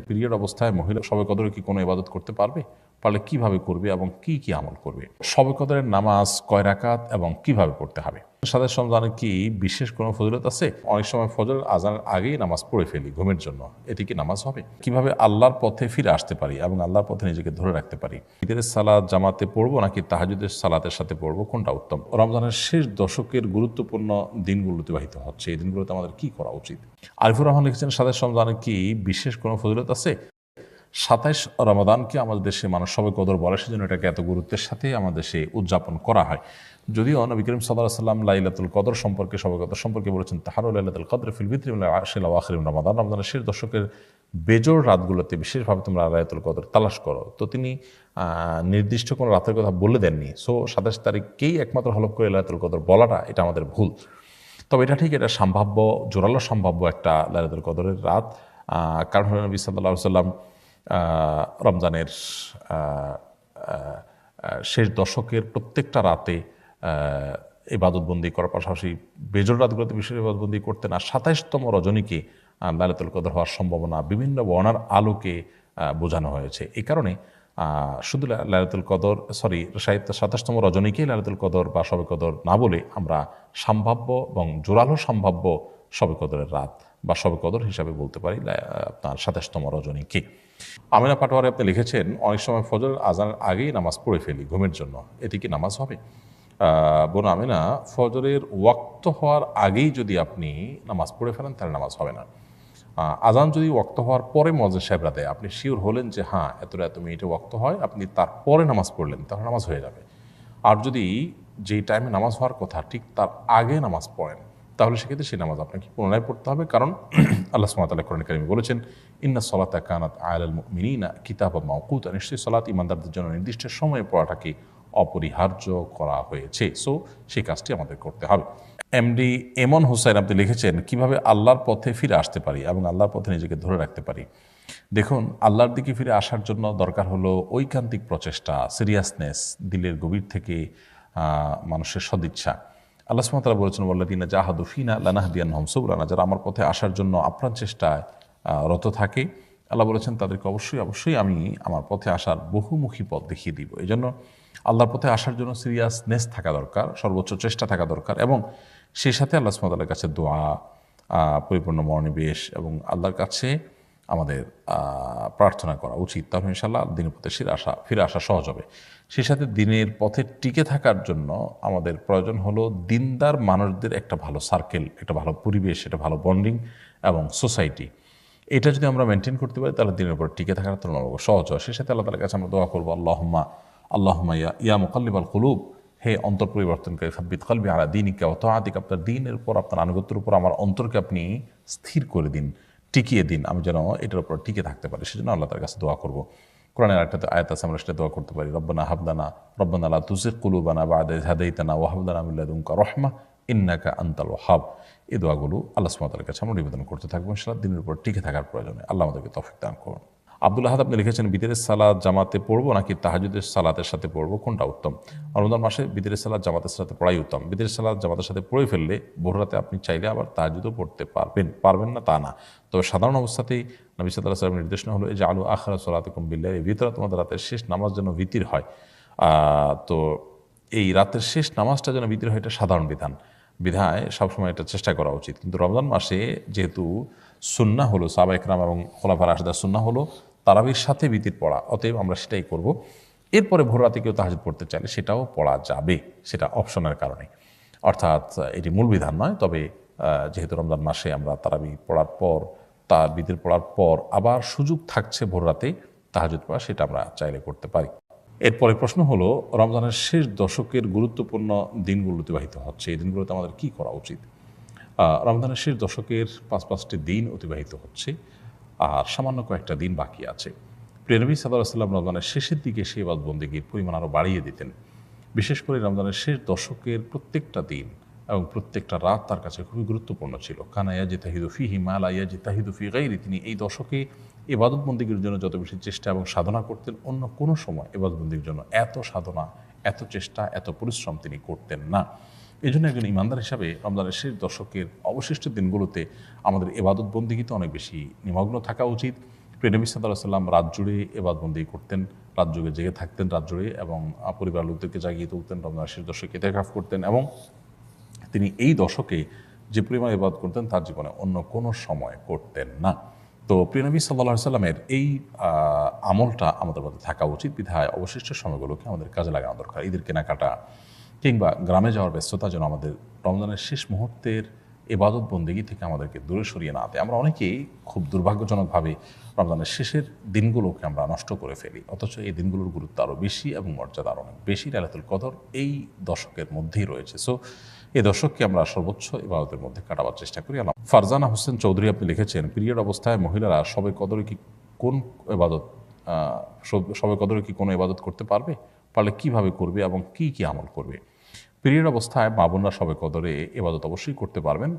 Period অবস্থায় মহিলা শবে কদরে কি কোনো ইবাদত করতে পারবে? পারলে কিভাবে করবে এবং কি কি আমল করবে? শবে কদরের নামাজ কয় রাকাত এবং কিভাবে পড়তে হবে? সাদের রমজানে কি বিশেষ কোনো ফজিলত আছে? অনেক সময় ফজর আজানের আগেই নামাজ পড়ে ফেলি ঘুমের জন্য, এটি কি নামাজ হবে? কিভাবে আল্লাহর পথে ফিরে আসতে পারি এবং আল্লাহর পথে নিজেকে ধরে রাখতে পারি? ঈদের সালাত জামাতে পড়বো নাকি তাহাজ্জুদের সালাতের সাথে পড়বো, কোনটা উত্তম? রমজানের শেষ দশকের গুরুত্বপূর্ণ দিনগুলো অতিবাহিত হচ্ছে, এই দিনগুলোতে আমাদের কি করা উচিত? আরিফুর রহমান লিখেছেন, সাদের রমজানে কি বিশেষ কোনো ফজিলত আছে? ২৭ রমাদানকে আমাদের দেশে মানুষ শবে কদর বলে, সেজন্য এটাকে এত গুরুত্বের সাথে আমাদের দেশে উদযাপন করা হয়। যদিও নবী করিম সাল্লাল্লাহু আলাইহি ওয়াসাল্লাম লাইলাতুল কদর সম্পর্কে, শবে কদর সম্পর্কে বলেছেন, তাহারু লাইলাতুল কদর ফিল ভিতরি মিনাল আশরিল আওয়াখির মিন রমাদান, রমজানের শেষ দশকের বেজোড় রাতগুলোতে বিশেষভাবে তোমরা লাইলাতুল কদর তালাশ করো। তো তিনি নির্দিষ্ট কোনো রাতের কথা বলে দেননি। সো ২৭ তারিখকেই একমাত্র হলফ করে লাইলাতুল কদর বলাটা এটা আমাদের ভুল। তবে এটা ঠিক, এটা সম্ভাব্য, জোরালো সম্ভাব্য একটা লাইলাতুল কদরের রাত। কারণ হলো নবী সাল্লাল্লাহু আলাইহি ওয়াসাল্লাম রমজানের শেষ দশকের প্রত্যেকটা রাতে ইবাদতবন্দি করার পাশাপাশি বেজর রাতগুলোতে বিশেষ ইবাদতবন্দি করতেন। আর ২৭তম রজনীকে লাইলাতুল কদর হওয়ার সম্ভাবনা বিভিন্ন বর্ণার আলোকে বোঝানো হয়েছে। এই কারণে শুধু লাইলাতুল কদর, ২৭তম রজনীকেই লাইলাতুল কদর বা শবে কদর না বলে আমরা সম্ভাব্য এবং জোরালো সম্ভাব্য শবে কদরের রাত বা শবে কদর হিসাবে বলতে পারি আপনার ২৭তম রজনীকে। আমিনা পাটোয়ারি আপনি লিখেছেন, অনেক সময় ফজর আজানের আগেই নামাজ পড়ে ফেলি ঘুমের জন্য, এটি কি নামাজ হবে? বোন আমিনা, ফজরের ওয়াক্ত হওয়ার আগেই যদি আপনি নামাজ পড়ে ফেলেন তাহলে নামাজ হবে না। আজান যদি ওয়াক্ত হওয়ার পরে মুয়াজ্জিন সাহেবরা দেয়, আপনি শিওর হলেন যে হ্যাঁ এতটা এত মিনিটে ওয়াক্ত হয়, আপনি তারপরে নামাজ পড়লেন, তাহলে নামাজ হয়ে যাবে। আর যদি যেই টাইমে নামাজ হওয়ার কথা ঠিক তার আগে নামাজ পড়েন, তাহলে সেক্ষেত্রে সেই নামাজ আপনাকে পুনরায় পড়তে হবে। কারণ আল্লাহ সুবহানাহু ওয়া তাআলা কোরআনে কারিমে বলেছেন, ইন্না সলাতা কানাত আলাল মুমিনিনা কিতাবাম মাওকুতা, নিশ্চয়ই সালাত ইমানদারদের জন্য নির্দিষ্ট সময়ে পড়াটাকে অপরিহার্য করা হয়েছে। সো সেই কাজটি আমাদের করতে হবে। এমডি এমন হোসাইন আপনি লিখেছেন, কিভাবে আল্লাহর পথে ফিরে আসতে পারি এবং আল্লাহর পথে নিজেকে ধরে রাখতে পারি? দেখুন, আল্লাহর দিকে ফিরে আসার জন্য দরকার হলো ঐকান্তিক প্রচেষ্টা, সিরিয়াসনেস, দিলের গভীর থেকে মানুষের সদিচ্ছা। আল্লাহ সুবহানাহু ওয়া তাআলা বলেছেন, ওয়াল্লাযীনা জাহাদু ফিনা লানাহদিয়ান্নাহুম সুবুলানা, যারা আমার পথে আসার জন্য আপ্রাণ চেষ্টায় রত থাকে, আল্লাহ বলেছেন তাদেরকে অবশ্যই আমি আমার পথে আসার বহুমুখী পথ দেখিয়ে দিব। এই জন্য আল্লাহর পথে আসার জন্য সিরিয়াসনেস থাকা দরকার, সর্বোচ্চ চেষ্টা থাকা দরকার, এবং সেই সাথে আল্লাহ সুবহানাহু ওয়া তাআলার কাছে দোয়া, পরিপূর্ণ মনোনিবেশ এবং আল্লাহর কাছে আমাদের প্রার্থনা করা উচিত। তাহলে ইনশাআল্লাহ দিনের পথে ফিরে আসা সহজ হবে। সেই সাথে দিনের পথে টিকে থাকার জন্য আমাদের প্রয়োজন হলো দিনদার মানুষদের একটা ভালো সার্কেল, একটা ভালো পরিবেশ, একটা ভালো বন্ডিং এবং সোসাইটি। এটা যদি আমরা মেনটেন করতে পারি তাহলে দিনের উপর টিকে থাকার তুলনামূলক সহজ হয়। সেই সাথে আল্লাহ তাআলার কাছে আমরা দোয়া করবো, আল্লাহুম্মা ইয়া মুকাল্লিবাল কুলুব, হে অন্তর পরিবর্তনকারী, সাব্বিত কলবি আলা দীনিকা ওয়া তাআতিকা, আপনার দ্বীনের উপর, আপনার আনুগত্যের উপর আমার অন্তরকে আপনি স্থির করে দিন, টিকিয়ে দিন, আমি যেন এটার উপর টিকে থাকতে পারি। সেজন্য আল্লাহ তার কাছে দোয়া করব। কোরআনের একটা আয়াত আছে, আমরা সেটা দোয়া করতে পারি, রব্বানা লা তুযিগ কুলুবানা বা'দা ইয হাদাইতানা ওয়া হাব লানা মিন লাদুনকা রাহমা ইন্নাকা আনতাল ওয়াহ্হাব। এই দোয়াগুলো আল্লাহ সুবহানাহু ওয়া তাআলার কাছে আমরা নিবেদন করতে থাকবো ইনশাআল্লাহ, দিনের উপর টিকে থাকার প্রয়োজনে। আল্লাহ আমাদেরকে তৌফিক দান করুন। আব্দুল আহাদ আপনি লিখেছেন, বিতরের সালাত জামাতে পড়বো নাকি তাহাজ্জুদের সালাতের সাথে পড়বো, কোনটা উত্তম? রমজান মাসে বিতরের সালাত জামাতের সাথে পড়াই উত্তম। বিতরের সালাত জামাতের সাথে পড়ে ফেললে ভোর রাতে আপনি চাইলে আবার তাহাজ্জুদও পড়তে পারবেন না তা না। তবে সাধারণ অবস্থাতেই নবী সাল্লাল্লাহু আলাইহি ওয়াসাল্লামের নির্দেশনা হলো যে আলু আখিরা সালাতিকুম বিল্লাইল, ভিতরে তোমাদের রাতের শেষ নামাজ যেন ভিতির হয়। তো এই রাতের শেষ নামাজটা যেন ভিতির হয়, এটা সাধারণ বিধায় সবসময় এটা চেষ্টা করা উচিত। কিন্তু রমজান মাসে যেহেতু সুন্নাহ হলো, সাহাবা ইকরাম এবং খোলাফায়ে রাশিদিন সুন্নাহ হলো তারাবির সাথে ভিতির পড়া, অতএব আমরা সেটাই করব। এরপরে ভোর রাতে কেউ তাহাজ্জুদ পড়তে চাইলে সেটাও পড়া যাবে, সেটা অপশনের কারণে, অর্থাৎ এটি মূল বিধান নয়। তবে যেহেতু রমজান মাসে আমরা তারাবি পড়ার পর, তার ভিতির পড়ার পর আবার সুযোগ থাকছে ভোর রাতে তাহাজ্জুদ পড়া, সেটা আমরা চাইলে করতে পারি। এরপরে প্রশ্ন হলো, রমজানের শেষ দশকের গুরুত্বপূর্ণ দিনগুলো অতিবাহিত হচ্ছে, এই দিনগুলোতে আমাদের কি করা উচিত? রমজানের শেষ দশকের ৫টি দিন অতিবাহিত হচ্ছে, আর সামান্য কয়েকটা দিন বাকি আছে। প্রিয় নবী সাল্লাল্লাহু আলাইহি ওয়াসাল্লাম রমজানের শেষের দিকে সেই ইবাদতবন্দেগীর পরিমাণ আরও বাড়িয়ে দিতেন। বিশেষ করে রমজানের শেষ দশকের প্রত্যেকটা দিন এবং প্রত্যেকটা রাত তার কাছে খুবই গুরুত্বপূর্ণ ছিল। কানা ইয়াজতাহিদু ফীহি মা লা ইয়াজতাহিদু ফী গায়রি, তিনি এই দশকে ইবাদতবন্দেগীর জন্য যত বেশি চেষ্টা এবং সাধনা করতেন, অন্য কোনো সময় ইবাদতবন্দেগীর জন্য এত সাধনা, এত চেষ্টা, এত পরিশ্রম তিনি করতেন না। এই জন্য একজন ইমানদার হিসাবে রমজানের শেষ দশকের অবশিষ্ট দিনগুলোতে আমাদের ইবাদতবন্দেগীতে অনেক বেশি নিমগ্ন থাকা উচিত। প্রিয় নবী সাল্লাল্লাহু আলাইহি ওয়াসাল্লাম রাত জুড়ে ইবাদতবন্দি করতেন, রাত জুড়ে জেগে থাকতেন রাত জুড়ে, এবং পরিবার লোকদেরকে জাগিয়ে তুলতেন, রমজানের শেষ দশকে ইতিকাফ করতেন, এবং তিনি এই দশকে যে পরিমাণ ইবাদত করতেন তার জীবনে অন্য কোনো সময় করতেন না। তো প্রিয় নবী সাল্লাল্লাহু আলাইহি সাল্লামের এই আমলটা আমাদের মধ্যে থাকা উচিত। বিধায় অবশিষ্ট সময়গুলোকে আমাদের কাজে লাগানো দরকার। ঈদের কেনাকাটা কিংবা গ্রামে যাওয়ার ব্যস্ততা যেন আমাদের রমজানের শেষ মুহূর্তের ইবাদত বন্দেগী থেকে আমাদেরকে দূরে সরিয়ে না দেয়। আমরা অনেকেই খুব দুর্ভাগ্যজনকভাবে রমজানের শেষের দিনগুলোকে আমরা নষ্ট করে ফেলি, অথচ এই দিনগুলোর গুরুত্ব আরও বেশি এবং মর্যাদা আরও অনেক বেশি। লাইলাতুল কদর এই দশকের মধ্যেই রয়েছে। সো এই দশককে আমরা সর্বোচ্চ ইবাদতের মধ্যে কাটাবার চেষ্টা করি। ফারজানা হোসেন চৌধুরী আপনি লিখেছেন, পিরিয়ড অবস্থায় মহিলারা সবে কদরে কি কোন ইবাদত সবে কদরে কি কোনো ইবাদত করতে পারবে? পারলে কিভাবে করবে এবং কি কি আমল করবে? পিরিয়ড অবস্থায় মা বোনরা সবে কদরে ইবাদত অবশ্যই করতে পারবেন।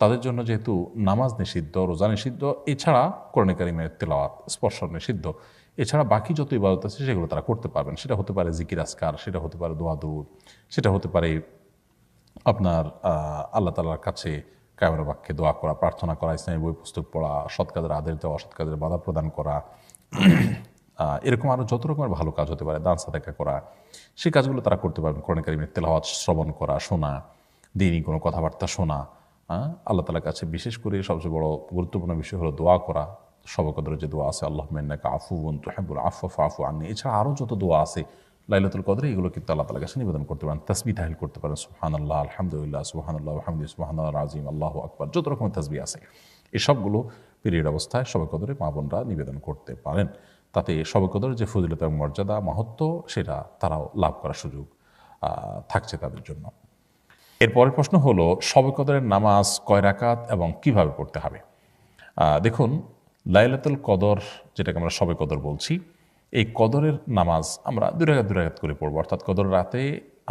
তাদের জন্য যেহেতু নামাজ নিষিদ্ধ, রোজা নিষিদ্ধ, এছাড়া কোরআনে কারিমের তেলাওয়াত স্পর্শ নিষিদ্ধ, এছাড়া বাকি যত ইবাদত আছে সেগুলো তারা করতে পারবেন। সেটা হতে পারে জিকির আসকার, সেটা হতে পারে দোয়া দুরূদ, সেটা হতে পারে আপনার আল্লাহ তাআলার কাছে কায়মের বাক্যে দোয়া করা, প্রার্থনা করা, ইসলামী বই পুস্তক পড়া, সৎ কাজের আদেশ দেওয়া, অসৎ কাজের বাধা প্রদান করা, এরকম আরও যত রকমের ভালো কাজ হতে পারে, দান সাদাকা করা, সেই কাজগুলো তারা করতে পারবেন। কোরআনে কারিমের তেলাওয়াত শ্রবণ করা, শোনা, দ্বীনি কোনো কথাবার্তা শোনা, আল্লাহ তাআলার কাছে বিশেষ করে সবচেয়ে বড় গুরুত্বপূর্ণ বিষয় হলো দোয়া করা। শবে কদরে যে দোয়া আছে, আল্লাহুম্মা ইন্নাকা আফুউন তুহিব্বুল আফওয়া ফাআফু আন্নী, এছাড়া আরও যত দোয়া আছে লাইলাতুল কদরে, এগুলো কিন্তু আল্লাহ তাআলার কাছে নিবেদন করতে পারেন। তাসবিহ তাহলিল করতে পারেন, সুবহানাল্লাহ, আলহামদুলিল্লাহ, সুবহানাল্লাহ ওয়া বিহামদিহি, সুবহানাল্লাহিল আযীম, আল্লাহু আকবার, যত রকমের তাসবিহ আছে এসবগুলো পিরিয়ড অবস্থায় শবে কদরে মা বোনরা নিবেদন করতে পারেন। তাতে শবে কদরের যে ফজিলত এবং মর্যাদা, মাহাত্ম্য, সেটা তারাও লাভ করার সুযোগ থাকছে তাদের জন্য। এরপরের প্রশ্ন হলো, শবে কদরের নামাজ কয় রাকাত এবং কিভাবে পড়তে হবে? দেখুন, লাইলাতুল কদর যেটাকে আমরা শবে কদর বলছি, এই কদরের নামাজ আমরা দুই রাকাত করে পড়বো। অর্থাৎ কদর রাতে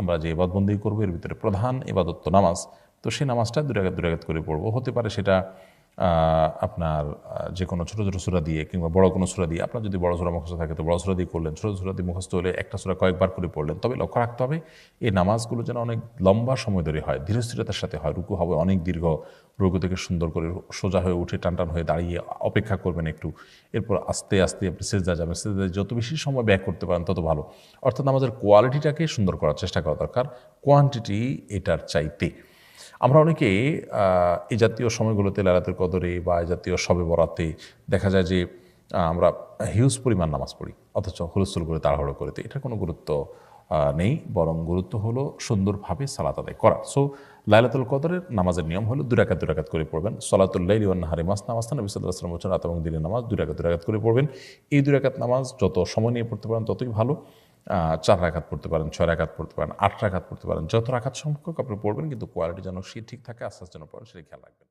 আমরা যে ইবাদতবন্দি করবো, এর ভিতরে প্রধান ইবাদত তো নামাজ, তো সেই নামাজটা দুই রাকাত করে পড়বো। হতে পারে সেটা আপনার যে কোনো ছোটো ছোটো সূরা দিয়ে কিংবা বড় কোনো সূরা দিয়ে, আপনার যদি বড় সূরা মুখস্থ থাকে তো বড় সূরা দিয়ে করলেন, ছোটো সূরা দিয়ে মুখস্থ হলে একটা সূরা কয়েকবার করে পড়লেন। তবে লক্ষ্য রাখতে হবে এই নামাজগুলো যেন অনেক লম্বা সময় ধরে হয়, ধীরস্থিরতার সাথে হয়। রুকু হবে অনেক দীর্ঘ, রুকু থেকে সুন্দর করে সোজা হয়ে উঠে টান হয়ে দাঁড়িয়ে অপেক্ষা করবেন একটু, এরপর আস্তে আস্তে আপনি সিজদা যাবেন। সিজদায় যত বেশি সময় ব্যয় করতে পারেন তত ভালো। অর্থাৎ নামাজের কোয়ালিটিটাকে সুন্দর করার চেষ্টা করা দরকার, কোয়ান্টিটি এটার চাইতে। আমরা অনেকে এই জাতীয় সময়গুলোতে লাইলাতুল কদরে বা এই জাতীয় শবে বরাতে দেখা যায় যে আমরা হিউজ পরিমাণ নামাজ পড়ি, অথচ হুলস্থুল করে তাড়াহুড়ো করে। এটার কোনো গুরুত্ব নেই, বরং গুরুত্ব হলো সুন্দরভাবে সালাত আদায় করা। সো লাইলাতুল কদরের নামাজের নিয়ম হলো দুই রাকাত করে পড়বেন। সলাতুল লাইলি ওয়ান নাহারি মাসনা মাসনা, নবী সাল্লাল্লাহু আলাইহি ওয়াসাল্লাম বলেছেন রাত এবং দিনের নামাজ দুই রাকাত করে পড়বেন। এই দুই রাকাত নামাজ যত সময় নিয়ে পড়তে পারেন ততই ভালো। 4 রাকাত পড়তে পারেন, 6 রাকাত পড়তে পারেন, 8 রাকাত পড়তে পারেন, যত রাকাত সংখ্যক আপনি পড়বেন, কিন্তু কোয়ালিটি যেন সে ঠিক থাকে, আস্তে আস্তে যেন পড়েন, সেটা খেয়াল রাখবেন।